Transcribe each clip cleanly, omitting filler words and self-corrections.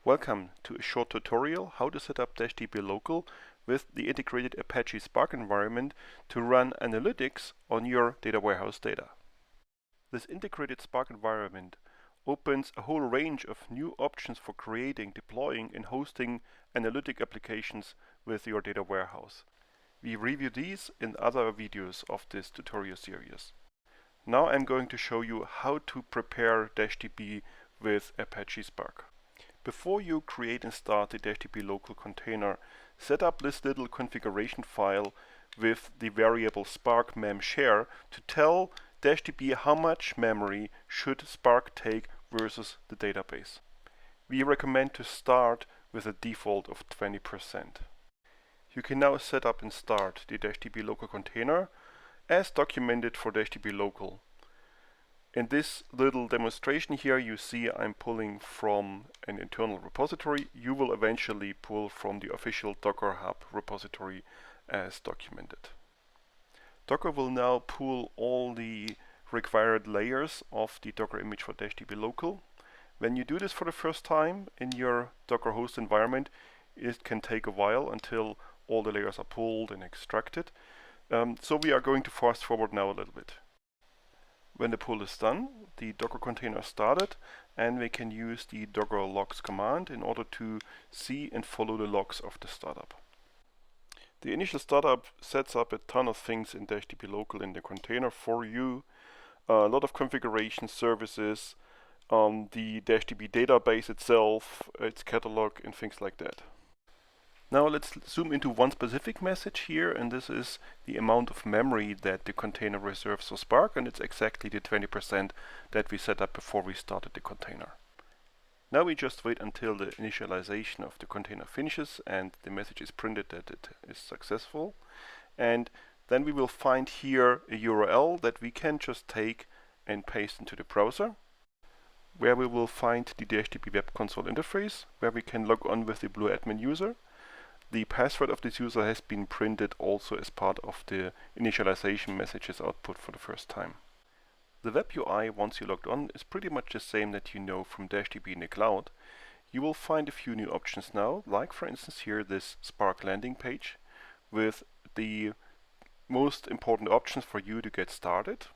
Welcome to a short tutorial how to set up dashDB local with the integrated Apache Spark environment to run analytics on your data warehouse data. This integrated Spark environment opens a whole range of new options for creating, deploying and hosting analytic applications with your data warehouse. We review these in other videos of this tutorial series. Now I'm going to show you how to prepare dashDB with Apache Spark. Before you create and start the dashDB local container, set up this little configuration file with the variable spark memshare to tell dashDB how much memory should Spark take versus the database. We recommend to start with a default of 20%. You can now set up and start the dashDB local container as documented for dashDB local. In this little demonstration here, you see I'm pulling from an internal repository. You will eventually pull from the official Docker Hub repository as documented. Docker will now pull all the required layers of the Docker image for dashDB local. When you do this for the first time in your Docker host environment, it can take a while until all the layers are pulled and extracted. So we are going to fast forward now a little bit. When the pull is done, the Docker container started, and we can use the docker logs command in order to see and follow the logs of the startup. The initial startup sets up a ton of things in dashDB local in the container for you. A lot of configuration services, the dashDB database itself, its catalog and things like that. Now let's zoom into one specific message here, and this is the amount of memory that the container reserves for Spark, and it's exactly the 20% that we set up before we started the container. Now we just wait until the initialization of the container finishes and the message is printed that it is successful. And then we will find here a URL that we can just take and paste into the browser, where we will find the dashDB web console interface, where we can log on with the Blue admin user. The password of this user has been printed also as part of the initialization messages output for the first time. The web UI, once you logged on, is pretty much the same that you know from dashDB in the cloud. You will find a few new options now, like for instance here this Spark landing page with the most important options for you to get started.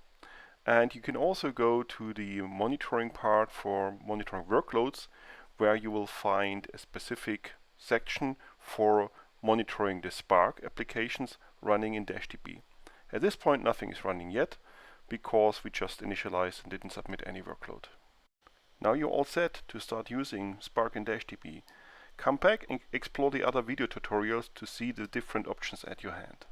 And you can also go to the monitoring part for monitoring workloads, where you will find a specific section for monitoring the Spark applications running in dashDB. At this point nothing is running yet because we just initialized and didn't submit any workload. Now you're all set to start using Spark in dashDB. Come back and explore the other video tutorials to see the different options at your hand.